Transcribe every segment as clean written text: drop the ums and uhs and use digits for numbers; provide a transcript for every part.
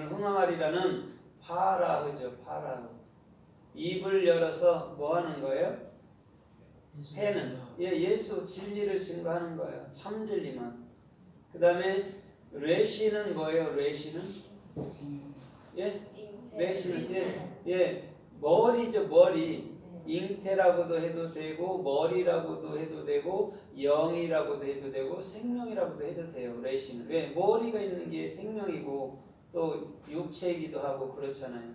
흥황하리라는 파라흐죠. 파라흐. 입을 열어서 뭐 하는 거예요? 해는 예수 진리를 증거하는 거예요. 참 진리만. 그 다음에 레시는 뭐예요? 레시는 레시는 머리죠. 머리. 잉태라고도 해도 되고 머리라고도 해도 되고 영이라고도 해도 되고 생명이라고도 해도 돼요. 레시는 왜? 머리가 있는 게 생명이고 또 육체이기도 하고 그렇잖아요.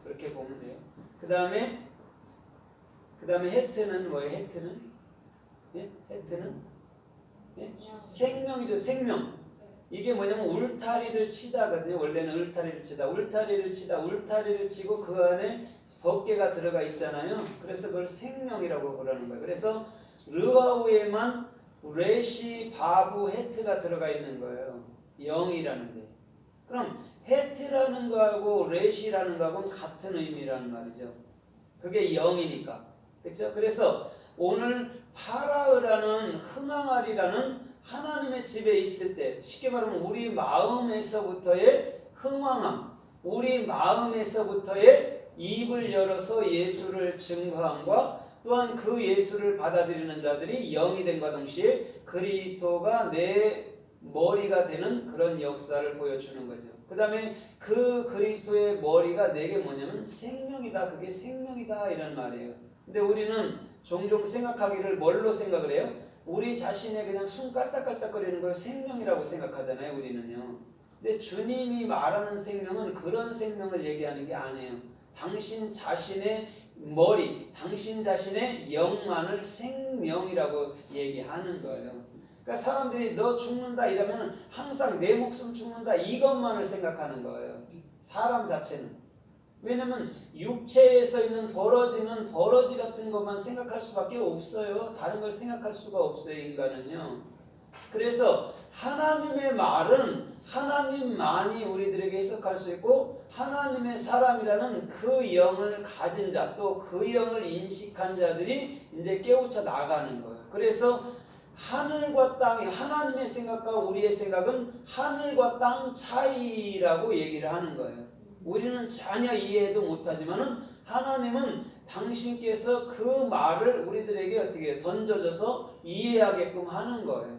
그렇게 보면 돼요. 그 다음에 헤트는 뭐예요? 헤트는 헤트는 생명이죠. 생명. 이게 뭐냐면 울타리를 치다거든요. 원래는 울타리를 치고 그 안에 법궤가 들어가 있잖아요. 그래서 그걸 생명이라고 그러는 거예요. 그래서 르와우에만 레시, 바부, 헤트가 들어가 있는 거예요. 영이라는 게. 그럼 헤트라는 거하고 레시라는 거하고는 같은 의미라는 말이죠. 그게 영이니까. 그렇죠? 그래서 오늘 파라흐라는 흥황하리라는 하나님의 집에 있을 때 쉽게 말하면 우리 마음에서부터의 흥황함, 우리 마음에서부터의 입을 열어서 예수를 증거함과 또한 그 예수를 받아들이는 자들이 영이 됨과 동시에 그리스도가 내 머리가 되는 그런 역사를 보여주는 거죠. 그 다음에 그 그리스도의 머리가 내게 뭐냐면 생명이다. 그게 생명이다 이런 말이에요. 근데 우리는 종종 생각하기를 뭘로 생각을 해요? 우리 자신의 그냥 숨 깔딱깔딱거리는 걸 생명이라고 생각하잖아요. 우리는요. 근데 주님이 말하는 생명은 그런 생명을 얘기하는 게 아니에요. 당신 자신의 머리, 당신 자신의 영만을 생명이라고 얘기하는 거예요. 그러니까 사람들이 너 죽는다 이러면 항상 내 목숨 죽는다 이것만을 생각하는 거예요. 사람 자체는. 왜냐면 육체에서 있는 버러지는 버러지 같은 것만 생각할 수밖에 없어요. 다른 걸 생각할 수가 없어요. 인간은요. 그래서 하나님의 말은 하나님만이 우리들에게 해석할 수 있고 하나님의 사람이라는 그 영을 가진 자, 또 그 영을 인식한 자들이 이제 깨우쳐 나가는 거예요. 그래서 하늘과 땅이 하나님의 생각과 우리의 생각은 하늘과 땅 차이라고 얘기를 하는 거예요. 우리는 전혀 이해도 못하지만은 하나님은 당신께서 그 말을 우리들에게 어떻게 던져줘서 이해하게끔 하는 거예요.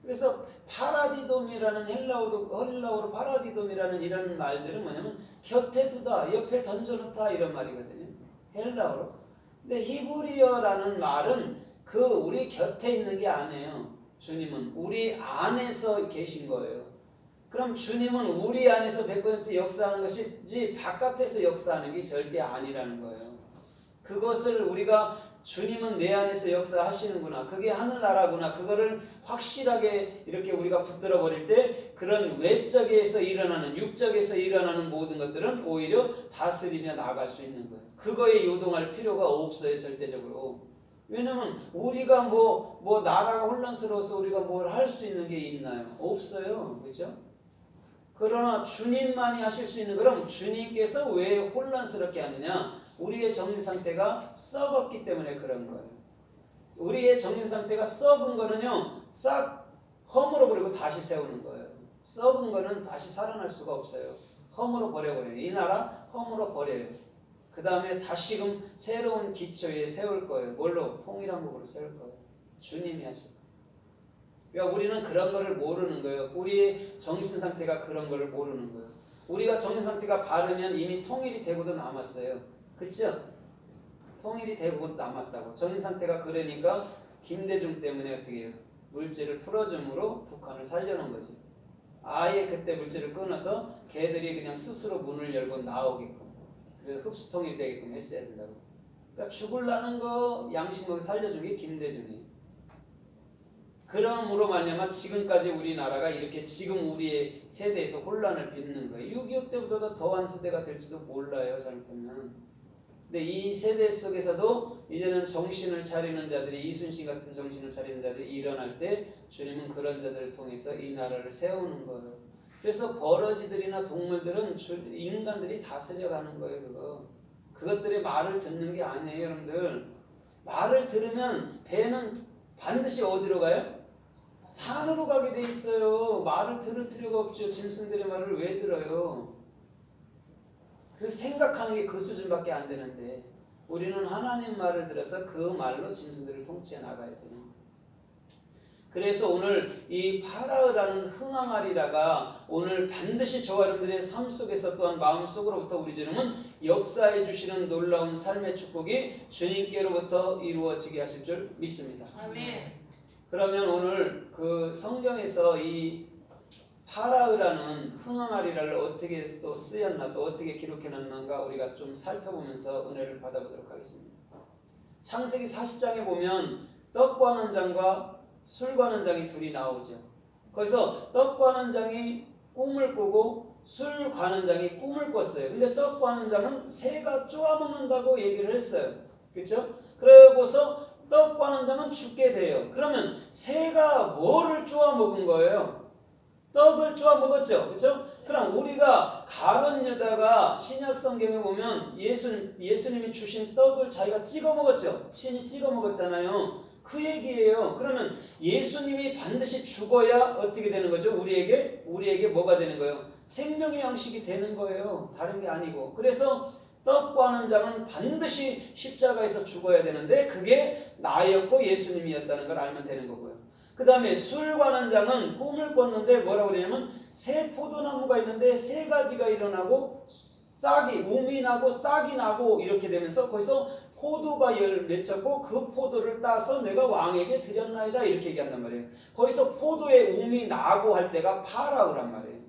그래서 파라디돔이라는 헬라어로 파라디돔이라는 이런 말들은 뭐냐면 곁에 두다, 옆에 던져놓다 이런 말이거든요. 헬라어로. 근데 히브리어라는 말은 그 우리 곁에 있는 게 아니에요. 주님은 우리 안에서 계신 거예요. 그럼 주님은 우리 안에서 100% 역사하는 것이지 바깥에서 역사하는 게 절대 아니라는 거예요. 그것을 우리가 주님은 내 안에서 역사하시는구나. 그게 하늘나라구나. 그거를 확실하게 이렇게 우리가 붙들어 버릴 때 그런 외적에서 일어나는 육적에서 일어나는 모든 것들은 오히려 다스리며 나아갈 수 있는 거예요. 그거에 요동할 필요가 없어요. 절대적으로. 왜냐면 우리가 뭐 나라가 혼란스러워서 우리가 뭘 할 수 있는 게 있나요? 없어요. 그렇죠? 그러나 주님만이 하실 수 있는 그럼 주님께서 왜 혼란스럽게 하느냐? 우리의 정신 상태가 썩었기 때문에 그런 거예요. 우리의 정신 상태가 썩은 거는요, 싹 허물어 버리고 다시 세우는 거예요. 썩은 거는 다시 살아날 수가 없어요. 허물어 버려버려요. 이 나라 허물어 버려요. 그 다음에 다시금 새로운 기초에 세울 거예요. 뭘로? 통일한 법으로 세울 거예요. 주님이 하실 거예요. 그러니까 우리는 그런 거를 모르는 거예요. 우리의 정신 상태가 그런 거를 모르는 거예요. 우리가 정신 상태가 바르면 이미 통일이 되고도 남았어요. 그렇죠? 통일이 되고 남았다고. 정신 상태가 그러니까 김대중 때문에 어떻게 해요? 물질을 풀어줌으로 북한을 살려놓은 거지. 아예 그때 물질을 끊어서 걔들이 그냥 스스로 문을 열고 나오게끔, 그래서 흡수통일이 되게끔 했어야 된다고. 그러니까 죽으려는 거 양심을 살려준 게 김대중이에요. 그러므로 말미암아 지금까지 우리나라가 이렇게 지금 우리의 세대에서 혼란을 빚는 거예요. 6.25 때보다 더한 세대가 될지도 몰라요. 잘못하면. 근데 이 세대 속에서도 이제는 정신을 차리는 자들이, 이순신 같은 정신을 차리는 자들이 일어날 때 주님은 그런 자들을 통해서 이 나라를 세우는 거예요. 그래서 버러지들이나 동물들은 인간들이 다스려가는 거예요. 그것들의 말을 듣는 게 아니에요. 여러분들. 말을 들으면 배는 반드시 어디로 가요? 산으로 가게 돼 있어요. 말을 들을 필요가 없죠. 짐승들의 말을 왜 들어요? 그 생각하는 게 그 수준밖에 안 되는데 우리는 하나님 말을 들어서 그 말로 짐승들을 통치해 나가야 돼요. 그래서 오늘 이 파라으라는 흥황하리라가 오늘 반드시 저와 여러분들의 삶 속에서 또한 마음속으로부터 우리 주님은 역사해 주시는 놀라운 삶의 축복이 주님께로부터 이루어지게 하실 줄 믿습니다. 아멘. 그러면 오늘 그 성경에서 이 파라으라는 흥황하리라를 어떻게 또 쓰였나 또 어떻게 기록해놨는가 우리가 좀 살펴보면서 은혜를 받아보도록 하겠습니다. 창세기 40장에 보면 떡 관한 장과 술 관한 장이 둘이 나오죠. 거기서 떡 관한 장이 꿈을 꾸고 술 관한 장이 꿈을 꿨어요. 근데 떡 관한 장은 새가 쪼아먹는다고 얘기를 했어요. 그렇죠? 그러고서 떡 관한 장은 죽게 돼요. 그러면 새가 뭐를 쪼아먹은 거예요? 떡을 쪼아먹었죠. 그렇죠? 그럼 우리가 가룟 유다가 신약 성경에 보면 예수님이 주신 떡을 자기가 찍어 먹었죠. 신이 찍어 먹었잖아요. 그 얘기예요. 그러면 예수님이 반드시 죽어야 어떻게 되는 거죠? 우리에게 뭐가 되는 거예요? 생명의 양식이 되는 거예요. 다른 게 아니고. 그래서 떡 관한 장은 반드시 십자가에서 죽어야 되는데 그게 나였고 예수님이었다는 걸 알면 되는 거고요. 그 다음에 술 관한 장은 꿈을 꿨는데 뭐라고 그러냐면 새 포도나무가 있는데 세 가지가 일어나고 싹이 우미 나고 싹이 나고 이렇게 되면서 거기서 포도가 열 맺혔고 그 포도를 따서 내가 왕에게 드렸나이다 이렇게 얘기한단 말이에요. 거기서 포도의 우미 나고 할 때가 파라우란 말이에요.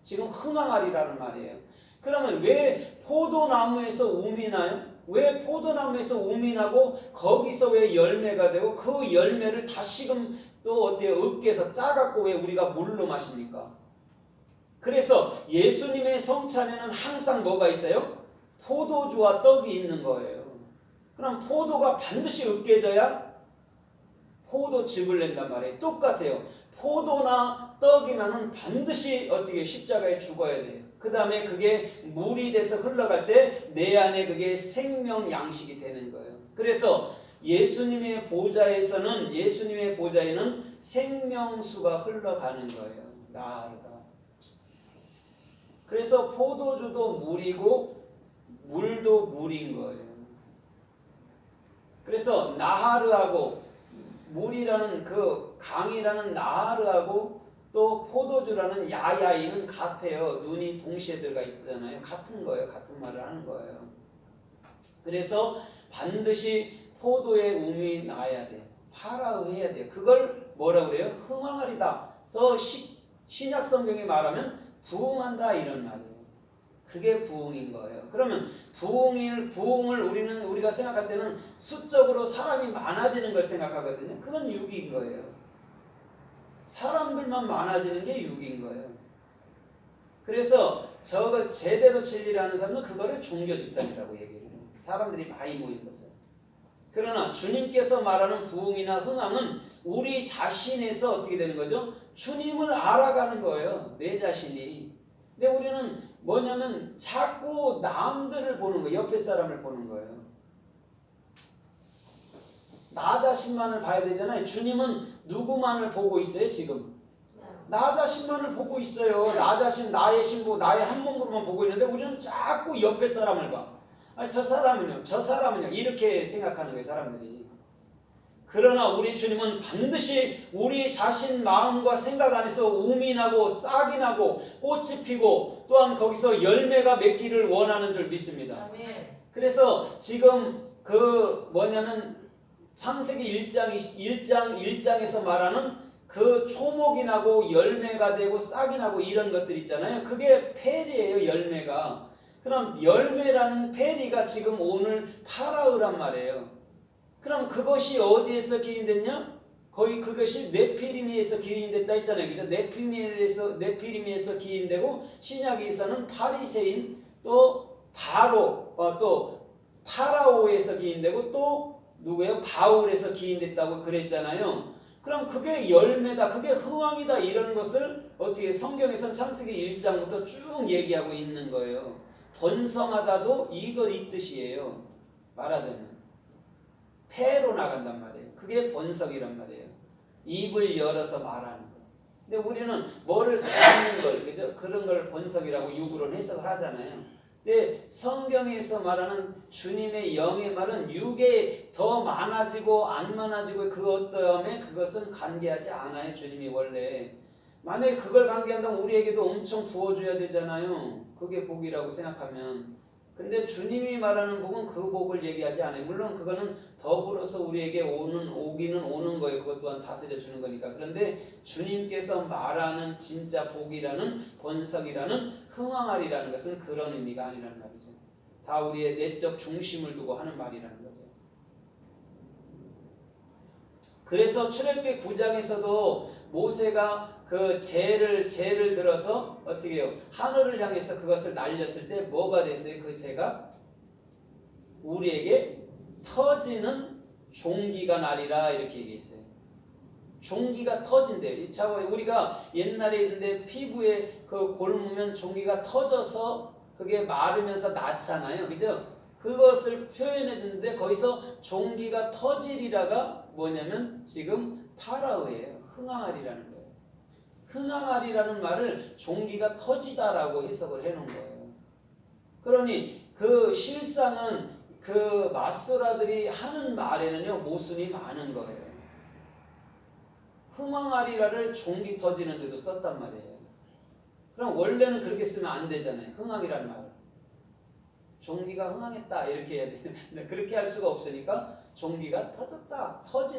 지금 흥황하리라는 말이에요. 그러면 왜 포도나무에서 우미 나요? 왜 포도나무에서 우미 나고 거기서 왜 열매가 되고 그 열매를 다시금 또 어때요? 읍게서 짜갖고 왜 우리가 물로 마십니까? 그래서 예수님의 성찬에는 항상 뭐가 있어요? 포도주와 떡이 있는 거예요. 그럼 포도가 반드시 으깨져야 포도즙을 낸단 말이에요. 똑같아요. 포도나 떡이나는 반드시 어떻게 십자가에 죽어야 돼요. 그 다음에 그게 물이 돼서 흘러갈 때 내 안에 그게 생명 양식이 되는 거예요. 그래서 예수님의 보좌에는 생명수가 흘러가는 거예요. 나아가. 그래서 포도주도 물이고 물도 물인 거예요. 그래서 나하르하고 물이라는 그 강이라는 나하르하고 또 포도주라는 야야이는 같아요. 눈이 동시에 들어가 있잖아요. 같은 거예요. 같은 말을 하는 거예요. 그래서 반드시 포도의 um이 나야 돼. 파라우 해야 돼요. 그걸 뭐라고 그래요? 흥황하리다. 더 신약 성경에 말하면 부흥한다 이런 말이에요. 그게 부흥인 거예요. 그러면 부흥을 우리가 생각할 때는 수적으로 사람이 많아지는 걸 생각하거든요. 그건 육인 거예요. 사람들만 많아지는 게 육인 거예요. 그래서 저거 제대로 진리를 하는 사람은 그거를 종교 집단이라고 얘기를 해요. 사람들이 많이 모인 것을. 그러나 주님께서 말하는 부흥이나 흥황은 우리 자신에서 어떻게 되는 거죠? 주님을 알아가는 거예요. 내 자신이. 근데 우리는 뭐냐면 자꾸 남들을 보는 거예요. 옆에 사람을 보는 거예요. 나 자신만을 봐야 되잖아요. 주님은 누구만을 보고 있어요 지금? 나 자신만을 보고 있어요. 나 자신, 나의 신부, 나의 한 몸으로만 보고 있는데 우리는 자꾸 옆에 사람을 봐. 아니 저 사람은요 이렇게 생각하는 거예요 사람들이. 그러나 우리 주님은 반드시 우리 자신 마음과 생각 안에서 um이 나고 싹이 나고 꽃이 피고 또한 거기서 열매가 맺기를 원하는 줄 믿습니다. 그래서 지금 그 뭐냐면 창세기 1장에서 말하는 그 초목이 나고 열매가 되고 싹이 나고 이런 것들 있잖아요. 그게 페리예요. 열매가. 그럼 열매라는 페리가 지금 오늘 파라으란 말이에요. 그럼 그것이 어디에서 기인됐냐? 거의 그것이 네피림에서 기인됐다 했잖아요. 그죠? 네피림에서 기인되고 신약에서는 바리새인 또 또 파라오에서 기인되고 또 누구예요? 바울에서 기인됐다고 그랬잖아요. 그럼 그게 열매다, 그게 흥황이다 이런 것을 어떻게 성경에서는 창세기 1장부터 쭉 얘기하고 있는 거예요. 번성하다도 이 뜻이에요. 말하자면 폐로 나간단 말이에요. 그게 번성이란 말이에요. 입을 열어서 말하는 거. 근데 우리는 뭐를 가지는 걸, 그죠? 그런 걸 번성이라고 육으로 해석을 하잖아요. 근데 성경에서 말하는 주님의 영의 말은 육에 더 많아지고 안 많아지고 그 어떠함에 그것은 관계하지 않아요. 주님이 원래. 만약에 그걸 관계한다면 우리에게도 엄청 부어줘야 되잖아요. 그게 복이라고 생각하면. 근데 주님이 말하는 복은 그 복을 얘기하지 않아요. 물론 그거는 더불어서 우리에게 오기는 오는 거예요. 그것 또한 다스려 주는 거니까. 그런데 주님께서 말하는 진짜 복이라는 번성이라는 흥왕하리라는 것은 그런 의미가 아니라는 말이죠. 다 우리의 내적 중심을 두고 하는 말이라는 거죠. 그래서 출애굽기 9장에서도 모세가 그 재를 들어서 어떻게 해요? 하늘을 향해서 그것을 날렸을 때 뭐가 됐어요? 그 재가 우리에게 터지는 종기가 나리라 이렇게 얘기했어요. 종기가 터진대요. 자, 우리가 옛날에 있는데 피부에 그 골무면 종기가 터져서 그게 마르면서 낫잖아요. 그죠? 그것을 표현해 주는데 거기서 종기가 터지리라가 뭐냐면 지금 파라오예요. 흥황하리라는 거예요. 흥황하리라는 말을 종기가 터지다라고 해석을 해놓은 거예요. 그러니 그 실상은 그 마스라들이 하는 말에는요 모순이 많은 거예요. 흥황하리라를 종기 터지는 데도 썼단 말이에요. 그럼 원래는 그렇게 쓰면 안 되잖아요. 흥황이라는 말을. 종기가 흥황했다 이렇게 해야 되는데 그렇게 할 수가 없으니까 종기가 터졌다. 터진